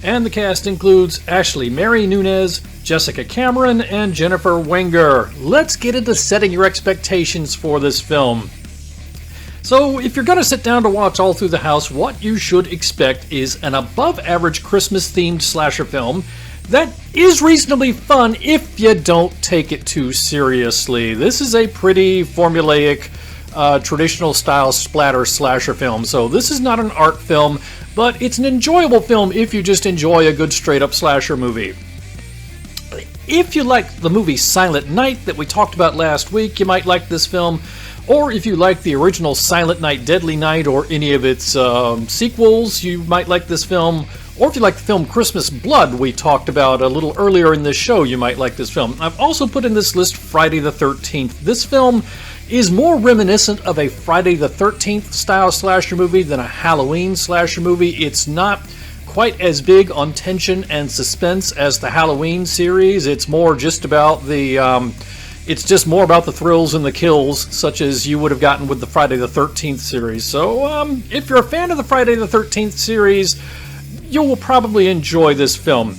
Speaker 2: And the cast includes Ashley Mary Nunez, Jessica Cameron, and Jennifer Wenger. Let's get into setting your expectations for this film. So, if you're going to sit down to watch All Through the House, what you should expect is an above-average Christmas-themed slasher film that is reasonably fun if you don't take it too seriously. This is a pretty formulaic, traditional-style splatter slasher film, so this is not an art film, but it's an enjoyable film if you just enjoy a good straight-up slasher movie. If you like the movie Silent Night that we talked about last week, you might like this film. Or if you like the original Silent Night, Deadly Night, or any of its sequels, you might like this film. Or if you like the film Christmas Blood we talked about a little earlier in this show, you might like this film. I've also put in this list Friday the 13th. This film is more reminiscent of a Friday the 13th style slasher movie than a Halloween slasher movie. It's not quite as big on tension and suspense as the Halloween series. It's more just about the... It's just more about the thrills and the kills, such as you would have gotten with the Friday the 13th series. So, if you're a fan of the Friday the 13th series, you will probably enjoy this film.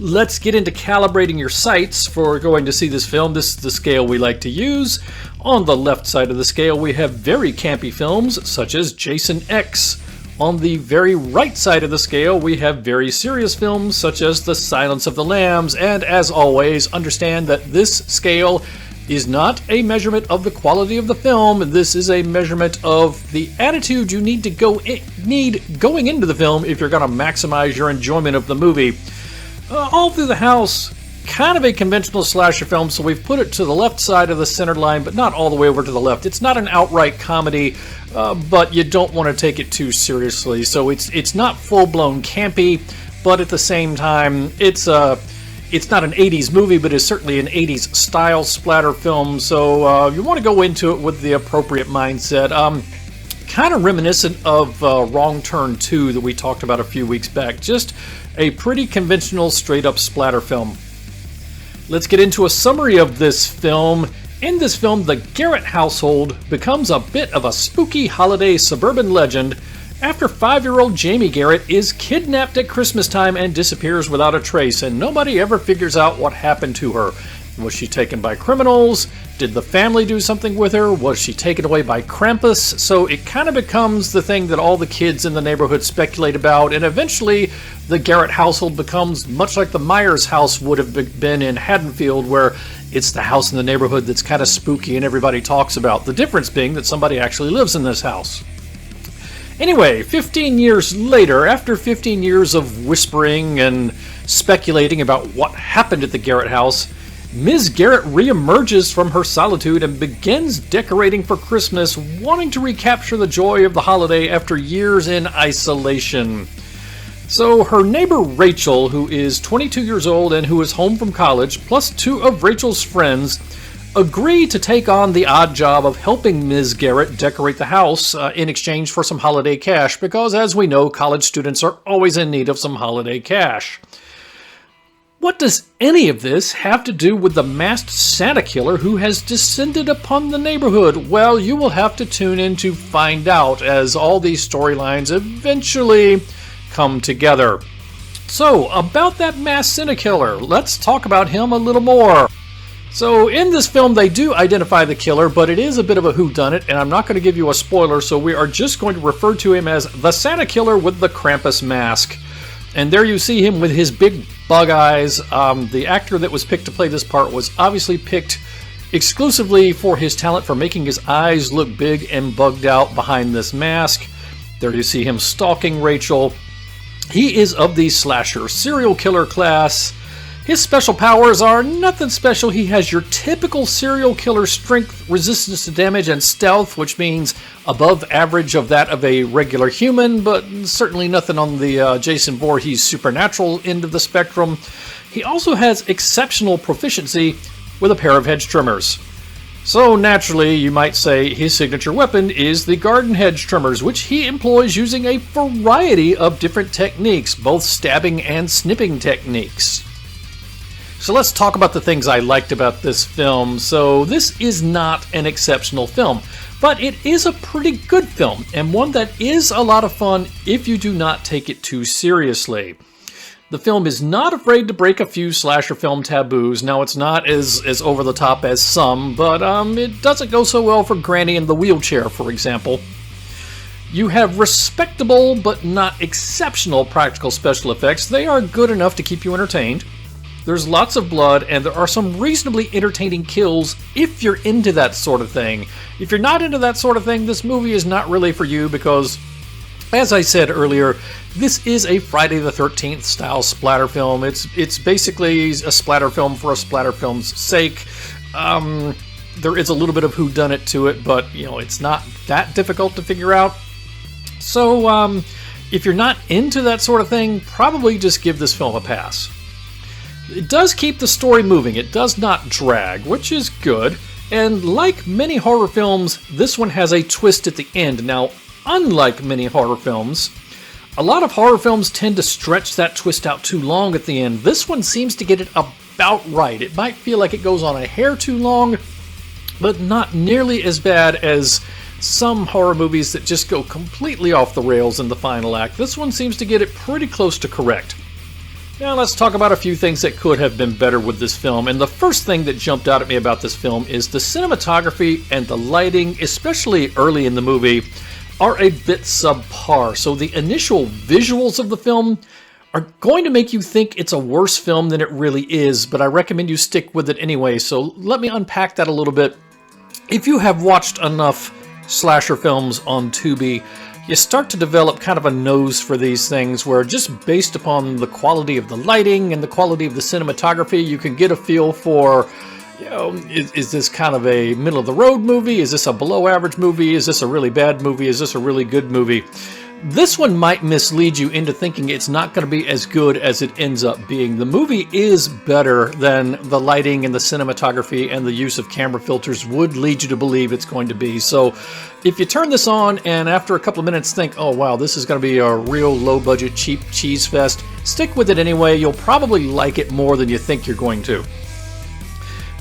Speaker 2: Let's get into calibrating your sights for going to see this film. This is the scale we like to use. On the left side of the scale, we have very campy films, such as Jason X. On the very right side of the scale, we have very serious films such as The Silence of the Lambs, and as always, understand that this scale is not a measurement of the quality of the film. This is a measurement of the attitude you need going into the film if you're going to maximize your enjoyment of the movie. All Through the House, kind of a conventional slasher film, so we've put it to the left side of the center line, but not all the way over to the left. It's not an outright comedy, but you don't want to take it too seriously. So it's not full-blown campy, but at the same time, it's not an 80s movie, but it's certainly an 80s style splatter film. So you want to go into it with the appropriate mindset. Kind of reminiscent of Wrong Turn 2 that we talked about a few weeks back. Just a pretty conventional, straight-up splatter film. Let's get into a summary of this film. In this film, the Garrett household becomes a bit of a spooky holiday suburban legend after 5-year-old Jamie Garrett is kidnapped at Christmas time and disappears without a trace, and nobody ever figures out what happened to her. Was she taken by criminals? Did the family do something with her? Was she taken away by Krampus? So it kind of becomes the thing that all the kids in the neighborhood speculate about, and eventually the Garrett household becomes much like the Myers house would have been in Haddonfield, where it's the house in the neighborhood that's kind of spooky and everybody talks about. The difference being that somebody actually lives in this house. Anyway, 15 years later, after 15 years of whispering and speculating about what happened at the Garrett house, Ms. Garrett reemerges from her solitude and begins decorating for Christmas, wanting to recapture the joy of the holiday after years in isolation. So her neighbor Rachel, who is 22 years old and who is home from college, plus 2 of Rachel's friends, agree to take on the odd job of helping Ms. Garrett decorate the house in exchange for some holiday cash, because as we know, college students are always in need of some holiday cash. What does any of this have to do with the masked Santa killer who has descended upon the neighborhood? Well, you will have to tune in to find out as all these storylines eventually come together. So, about that masked Santa killer, let's talk about him a little more. So, in this film, they do identify the killer, but it is a bit of a whodunit, and I'm not going to give you a spoiler, so we are just going to refer to him as the Santa killer with the Krampus mask. And there you see him with his big bug eyes. The actor that was picked to play this part was obviously picked exclusively for his talent for making his eyes look big and bugged out behind this mask. There you see him stalking Rachel. He is of the slasher serial killer class. His special powers are nothing special. He has your typical serial killer strength, resistance to damage, and stealth, which means above average of that of a regular human, but certainly nothing on the Jason Voorhees supernatural end of the spectrum. He also has exceptional proficiency with a pair of hedge trimmers. So naturally, you might say his signature weapon is the garden hedge trimmers, which he employs using a variety of different techniques, both stabbing and snipping techniques. So let's talk about the things I liked about this film. So this is not an exceptional film, but it is a pretty good film, and one that is a lot of fun if you do not take it too seriously. The film is not afraid to break a few slasher film taboos. Now, it's not as over the top as some, but it doesn't go so well for Granny in the wheelchair, for example. You have respectable but not exceptional practical special effects. They are good enough to keep you entertained. There's lots of blood, and there are some reasonably entertaining kills if you're into that sort of thing. If you're not into that sort of thing, this movie is not really for you because, as I said earlier, this is a Friday the 13th style splatter film. It's basically a splatter film for a splatter film's sake. There is a little bit of whodunit to it, but it's not that difficult to figure out. So if you're not into that sort of thing, probably just give this film a pass. It does keep the story moving. It does not drag, which is good. And like many horror films, this one has a twist at the end. Now, unlike many horror films, a lot of horror films tend to stretch that twist out too long at the end. This one seems to get it about right. It might feel like it goes on a hair too long, but not nearly as bad as some horror movies that just go completely off the rails in the final act. This one seems to get it pretty close to correct. Now let's talk about a few things that could have been better with this film, and the first thing that jumped out at me about this film is the cinematography and the lighting, especially early in the movie, are a bit subpar. So the initial visuals of the film are going to make you think it's a worse film than it really is, but I recommend you stick with it anyway. So let me unpack that a little bit. If you have watched enough slasher films on Tubi, you start to develop kind of a nose for these things where just based upon the quality of the lighting and the quality of the cinematography, you can get a feel for, is this kind of a middle-of-the-road movie? Is this a below-average movie? Is this a really bad movie? Is this a really good movie? This one might mislead you into thinking it's not going to be as good as it ends up being. The movie is better than the lighting and the cinematography and the use of camera filters would lead you to believe it's going to be. So if you turn this on and after a couple of minutes think, oh wow, this is going to be a real low-budget, cheap cheese fest, stick with it anyway. You'll probably like it more than you think you're going to.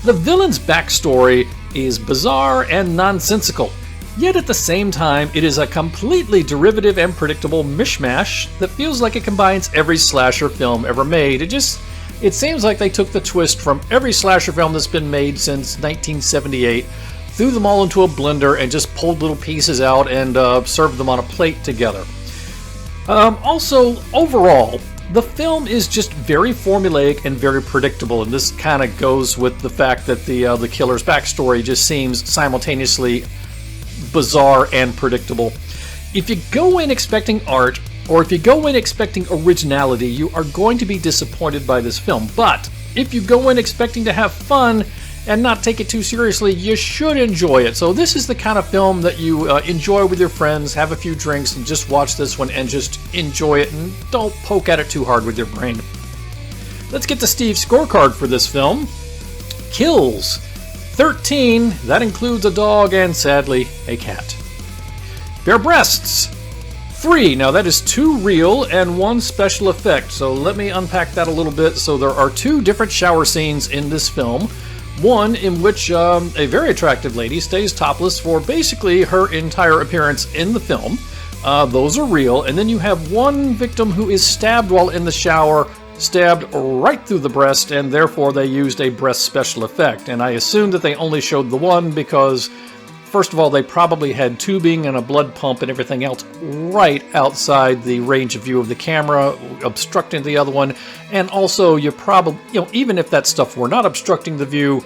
Speaker 2: The villain's backstory is bizarre and nonsensical. Yet at the same time, it is a completely derivative and predictable mishmash that feels like it combines every slasher film ever made. It just It seems like they took the twist from every slasher film that's been made since 1978, threw them all into a blender, and just pulled little pieces out and served them on a plate together. Also, overall, the film is just very formulaic and very predictable, and this kind of goes with the fact that the killer's backstory just seems simultaneously bizarre and predictable. If you go in expecting art, or if you go in expecting originality, you are going to be disappointed by this film. But if you go in expecting to have fun and not take it too seriously, you should enjoy it. So this is the kind of film that you enjoy with your friends, have a few drinks, and just watch this one and just enjoy it, and don't poke at it too hard with your brain. Let's get to Steve's scorecard for this film. Kills, 13. That includes a dog and, sadly, a cat. Bare breasts, 3. Now that is 2 real and 1 special effect. So let me unpack that a little bit. So there are 2 different shower scenes in this film. One in which a very attractive lady stays topless for basically her entire appearance in the film. Those are real. And then you have one victim who is stabbed while in the shower, stabbed right through the breast, and therefore they used a breast special effect. And I assume that they only showed the one because, first of all, they probably had tubing and a blood pump and everything else right outside the range of view of the camera, obstructing the other one. And also, you probably, even if that stuff were not obstructing the view,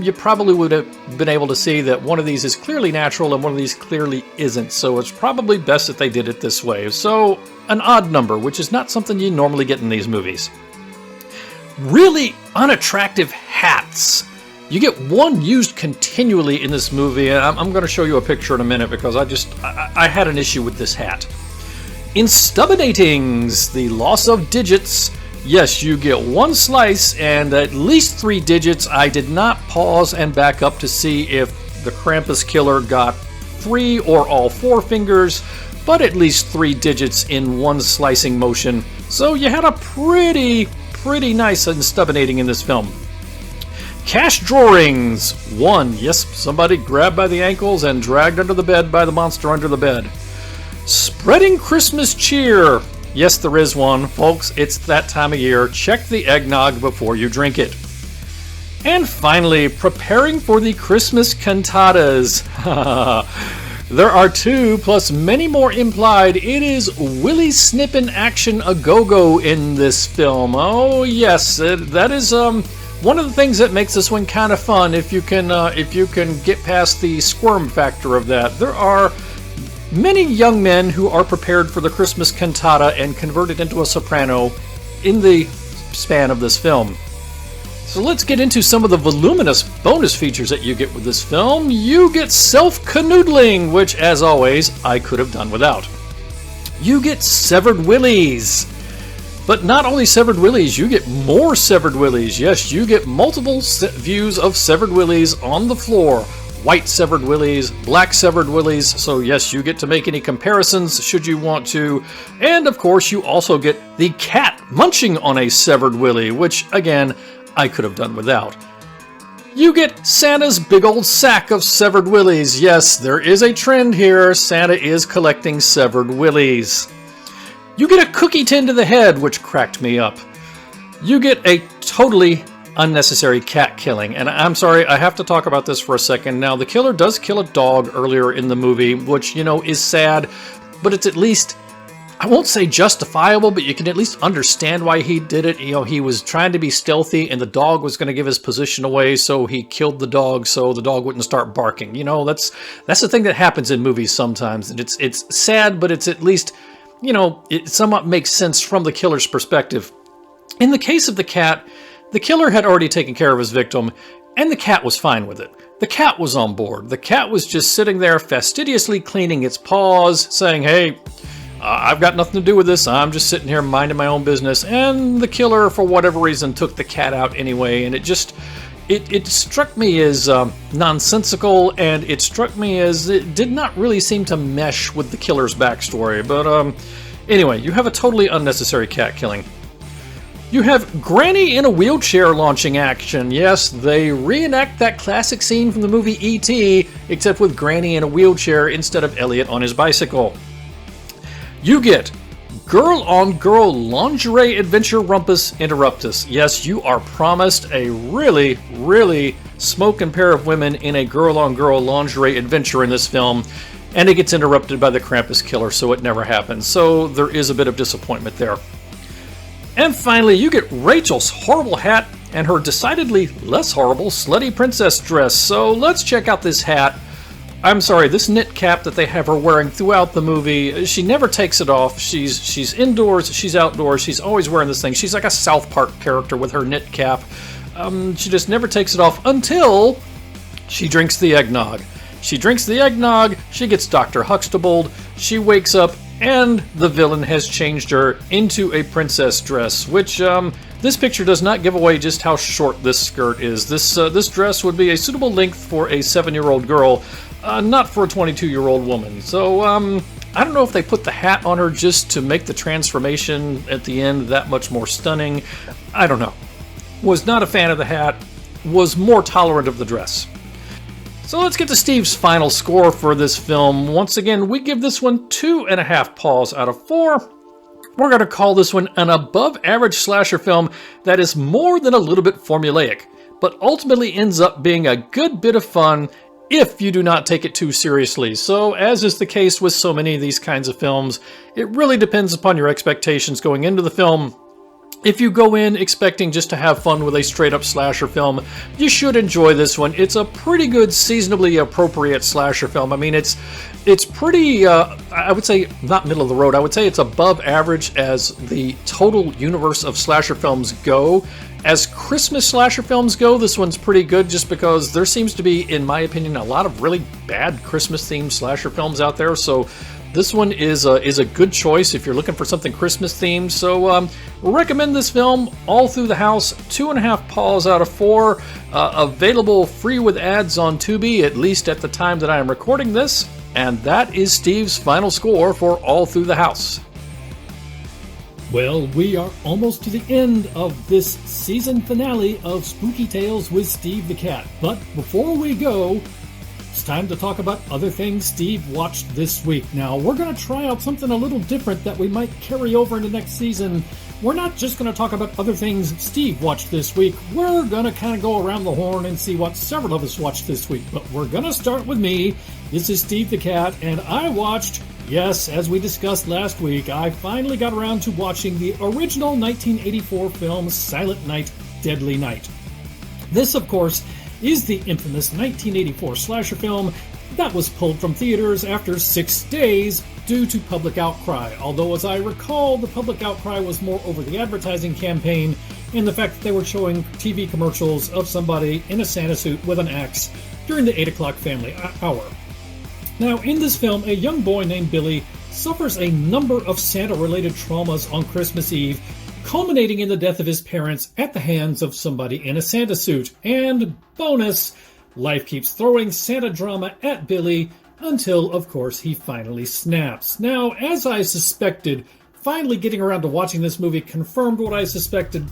Speaker 2: you probably would have been able to see that one of these is clearly natural and one of these clearly isn't. So it's probably best that they did it this way. So an odd number, which is not something you normally get in these movies. Really unattractive hats. You get one used continually in this movie, and I'm going to show you a picture in a minute because I had an issue with this hat. Instabinatings, the loss of digits. Yes, you get one slice and at least 3 digits. I did not pause and back up to see if the Krampus killer got 3 or all 4 fingers, but at least 3 digits in one slicing motion. So you had a pretty nice instabinating in this film. Cash drawings, 1. Yes, somebody grabbed by the ankles and dragged under the bed by the monster under the bed. Spreading Christmas cheer. Yes, there is one, folks. It's that time of year. Check the eggnog before you drink it. And finally, preparing for the Christmas cantatas. There are 2 plus many more implied. It is Willy Snippin' action a go-go in this film. Oh yes, that is one of the things that makes this one kind of fun, if you can get past the squirm factor of that. There are many young men who are prepared for the Christmas cantata and converted into a soprano in the span of this film. So let's get into some of the voluminous bonus features that you get with this film. You get self-canoodling, which, as always, I could have done without. You get severed willies. But not only severed willies, you get more severed willies. Yes, you get multiple views of severed willies on the floor. White severed willies, black severed willies. So yes, you get to make any comparisons should you want to. And of course, you also get the cat munching on a severed willy, which again, I could have done without. You get Santa's big old sack of severed willies. Yes, there is a trend here. Santa is collecting severed willies. You get a cookie tin to the head, which cracked me up. You get a totally unnecessary cat killing. And I'm sorry, I have to talk about this for a second. Now, the killer does kill a dog earlier in the movie, which, is sad, but it's at least, I won't say justifiable, but you can at least understand why he did it. He was trying to be stealthy, and the dog was going to give his position away, so he killed the dog so the dog wouldn't start barking. That's the thing that happens in movies sometimes. And it's sad, but it's at least, it somewhat makes sense from the killer's perspective. In the case of the cat, the killer had already taken care of his victim, and the cat was fine with it. The cat was on board. The cat was just sitting there fastidiously cleaning its paws, saying, hey, I've got nothing to do with this. I'm just sitting here minding my own business. And the killer, for whatever reason, took the cat out anyway. And it struck me as nonsensical, and it struck me as it did not really seem to mesh with the killer's backstory. But anyway, you have a totally unnecessary cat killing. You have Granny in a wheelchair launching action. Yes, they reenact that classic scene from the movie E.T., except with Granny in a wheelchair instead of Elliot on his bicycle. You get girl-on-girl lingerie adventure rumpus interruptus. Yes, you are promised a really, really smoking pair of women in a girl-on-girl lingerie adventure in this film, and it gets interrupted by the Krampus killer, so it never happens. So there is a bit of disappointment there. And finally, you get Rachel's horrible hat and her decidedly less horrible slutty princess dress. So let's check out this hat. I'm sorry, this knit cap that they have her wearing throughout the movie, she never takes it off. She's indoors, she's outdoors, she's always wearing this thing. She's like a South Park character with her knit cap. She just never takes it off until she drinks the eggnog. She drinks the eggnog, she gets Dr. Huxtabled, she wakes up, and the villain has changed her into a princess dress, which this picture does not give away just how short this skirt is. This dress would be a suitable length for a 7-year-old girl, not for a 22-year-old woman. So I don't know if they put the hat on her just to make the transformation at the end that much more stunning. I don't know. Was not a fan of the hat, was more tolerant of the dress. So let's get to Steve's final score for this film. Once again, we give this one 2.5 paws out of 4. We're going to call this one an above-average slasher film that is more than a little bit formulaic, but ultimately ends up being a good bit of fun if you do not take it too seriously. So, as is the case with so many of these kinds of films, it really depends upon your expectations going into the film. If you go in expecting just to have fun with a straight-up slasher film, you should enjoy this one. It's a pretty good, seasonably appropriate slasher film. I mean, it's pretty, I would say, not middle of the road. I would say it's above average as the total universe of slasher films go. As Christmas slasher films go, this one's pretty good just because there seems to be, in my opinion, a lot of really bad Christmas-themed slasher films out there. So this one is a good choice if you're looking for something Christmas-themed. So recommend this film all through the house. 2.5 paws out of 4. Available free with ads on Tubi, at least at the time that I am recording this. And that is Steve's final score for All Through the House. Well, we are almost to the end of this season finale of Spooky Tales with Steve the Cat. But before we go, it's time to talk about other things Steve watched this week. Now, we're going to try out something a little different that we might carry over into next season. We're not just going to talk about other things Steve watched this week. We're going to kind of go around the horn and see what several of us watched this week. But we're going to start with me. This is Steve the Cat, and I watched, yes, as we discussed last week, I finally got around to watching the original 1984 film Silent Night, Deadly Night. This, of course, is the infamous 1984 slasher film that was pulled from theaters after 6 days due to public outcry. Although, as I recall, the public outcry was more over the advertising campaign and the fact that they were showing TV commercials of somebody in a Santa suit with an axe during the 8 o'clock family hour. Now, in this film, a young boy named Billy suffers a number of Santa-related traumas on Christmas Eve, culminating in the death of his parents at the hands of somebody in a Santa suit. And bonus, life keeps throwing Santa drama at Billy until, of course, he finally snaps. Now, as I suspected, finally getting around to watching this movie confirmed what I suspected.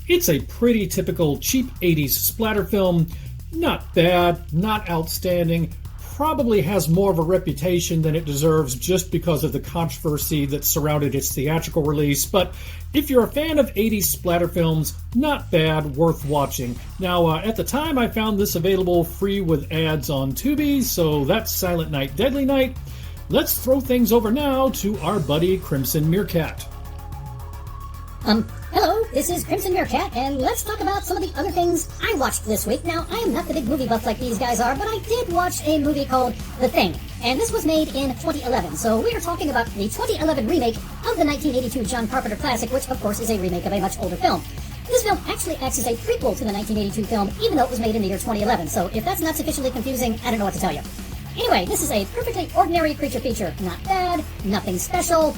Speaker 2: It's a pretty typical cheap 80s splatter film. Not bad, not outstanding. Probably has more of a reputation than it deserves just because of the controversy that surrounded its theatrical release, but if you're a fan of 80s splatter films, not bad, worth watching. Now, at the time, I found this available free with ads on Tubi, so that's Silent Night, Deadly Night. Let's throw things over now to our buddy Crimson Meerkat.
Speaker 5: Hello, this is Crimson Meerkat, and let's talk about some of the other things I watched this week. Now, I am not the big movie buff like these guys are, but I did watch a movie called The Thing, and this was made in 2011, so we are talking about the 2011 remake of the 1982 John Carpenter classic, which, of course, is a remake of a much older film. This film actually acts as a prequel to the 1982 film, even though it was made in the year 2011, so if that's not sufficiently confusing, I don't know what to tell you. Anyway, this is a perfectly ordinary creature feature. Not bad, nothing special,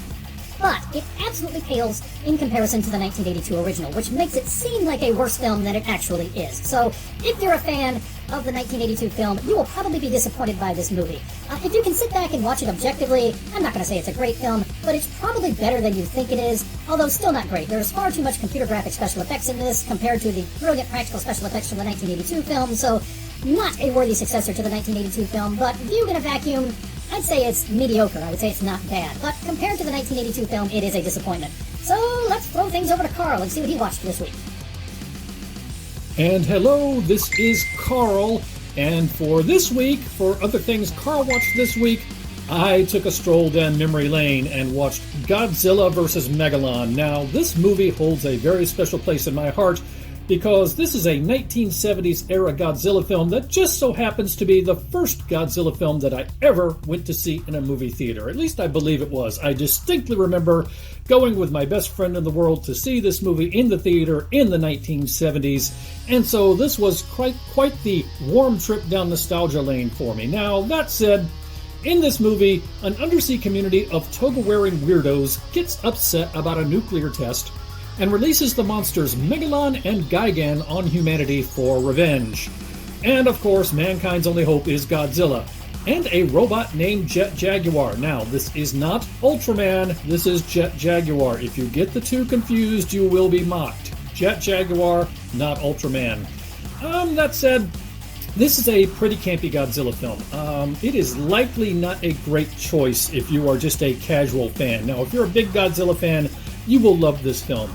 Speaker 5: but it absolutely pales in comparison to the 1982 original, which makes it seem like a worse film than it actually is. So, if you're a fan of the 1982 film, you will probably be disappointed by this movie. If you can sit back and watch it objectively, I'm not going to say it's a great film, but it's probably better than you think it is, although still not great. There's far too much computer graphic special effects in this compared to the brilliant practical special effects from the 1982 film, so not a worthy successor to the 1982 film, but viewed in a vacuum, I'd say it's mediocre. I would say it's not bad. But compared to the 1982 film, it is a disappointment. So let's throw things over to Carl and see what he watched this week.
Speaker 2: And hello, this is Carl. And for this week, for other things Carl watched this week, I took a stroll down memory lane and watched Godzilla vs. Megalon. Now, this movie holds a very special place in my heart because this is a 1970s era Godzilla film that just so happens to be the first Godzilla film that I ever went to see in a movie theater. At least I believe it was. I distinctly remember going with my best friend in the world to see this movie in the theater in the 1970s, and so this was quite the warm trip down nostalgia lane for me. Now, that said, in this movie, an undersea community of toga-wearing weirdos gets upset about a nuclear test and releases the monsters Megalon and Gigan on humanity for revenge. And of course, mankind's only hope is Godzilla, and a robot named Jet Jaguar. Now, this is not Ultraman, this is Jet Jaguar. If you get the two confused, you will be mocked. Jet Jaguar, not Ultraman. That said, this is a pretty campy Godzilla film. It is likely not a great choice if you are just a casual fan. Now, if you're a big Godzilla fan, you will love this film.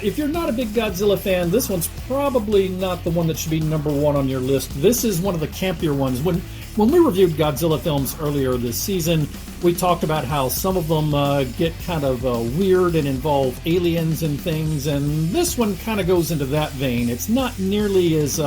Speaker 2: If you're not a big Godzilla fan, this one's probably not the one that should be number one on your list. This is one of the campier ones. When we reviewed Godzilla films earlier this season, we talked about how some of them get kind of weird and involve aliens and things, and this one kind of goes into that vein. It's not nearly as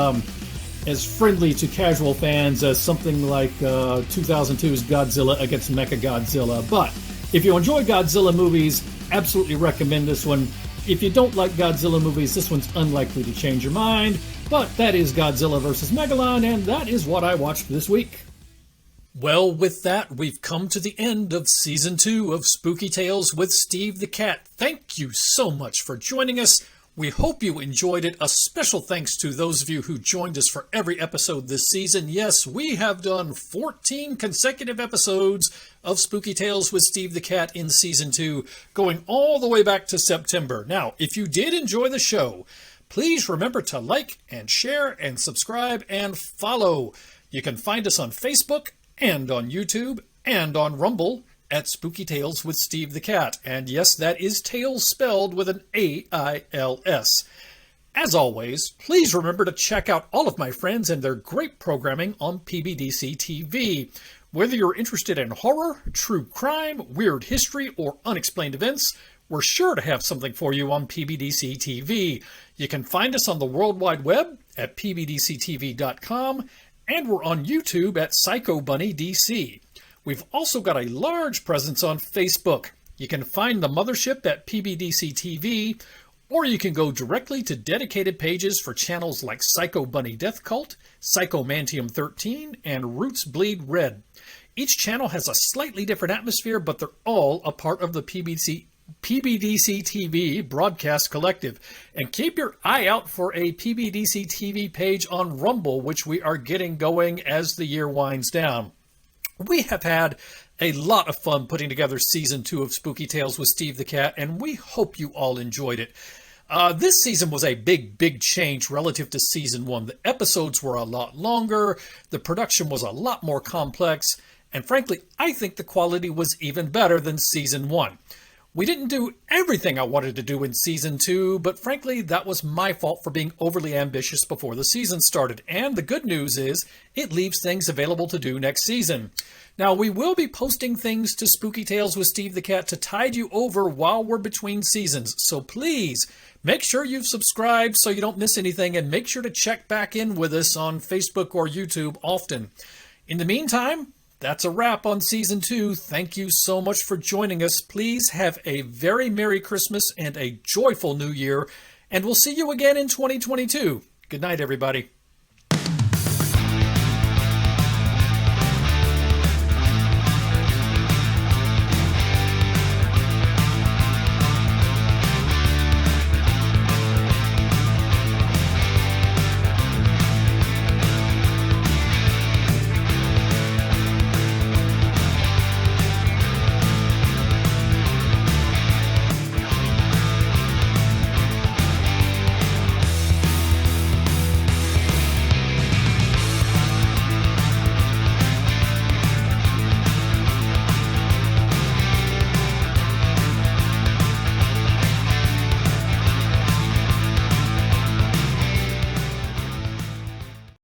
Speaker 2: friendly to casual fans as something like 2002's Godzilla against Mechagodzilla. But if you enjoy Godzilla movies, absolutely recommend this one. If you don't like Godzilla movies, this one's unlikely to change your mind. But that is Godzilla vs. Megalon, and that is what I watched this week. Well, with that, we've come to the end of Season 2 of Spooky Tales with Steve the Cat. Thank you so much for joining us. We hope you enjoyed it. A special thanks to those of you who joined us for every episode this season. Yes, we have done 14 consecutive episodes of Spooky Tales with Steve the Cat in Season 2, going all the way back to September. Now, if you did enjoy the show, please remember to like and share and subscribe and follow. You can find us on Facebook and on YouTube and on Rumble at Spooky Tales with Steve the Cat. And yes, that is Tales spelled with an A-I-L-S. As always, please remember to check out all of my friends and their great programming on PBDCtv. Whether you're interested in horror, true crime, weird history, or unexplained events, we're sure to have something for you on PBDCtv. You can find us on the World Wide Web at PBDCtv.com, and we're on YouTube at PsychoBunnyDC. We've also got a large presence on Facebook. You can find the mothership at PBDCtv, or you can go directly to dedicated pages for channels like Psycho Bunny Death Cult, Psychomantium 13, and Roots Bleed Red. Each channel has a slightly different atmosphere, but they're all a part of the PBDCtv broadcast collective. And keep your eye out for a PBDCtv page on Rumble, which we are getting going as the year winds down. We have had a lot of fun putting together Season 2 of Spooky Tales with Steve the Cat, and we hope you all enjoyed it. This season was a big change relative to Season 1. The episodes were a lot longer, the production was a lot more complex, and frankly, I think the quality was even better than Season 1. We didn't do everything I wanted to do in Season 2, but frankly, that was my fault for being overly ambitious before the season started. And the good news is, it leaves things available to do next season. Now, we will be posting things to Spooky Tales with Steve the Cat to tide you over while we're between seasons. So please, make sure you've subscribed so you don't miss anything, and make sure to check back in with us on Facebook or YouTube often. In the meantime, that's a wrap on Season 2. Thank you so much for joining us. Please have a very Merry Christmas and a joyful New Year, and we'll see you again in 2022. Good night, everybody.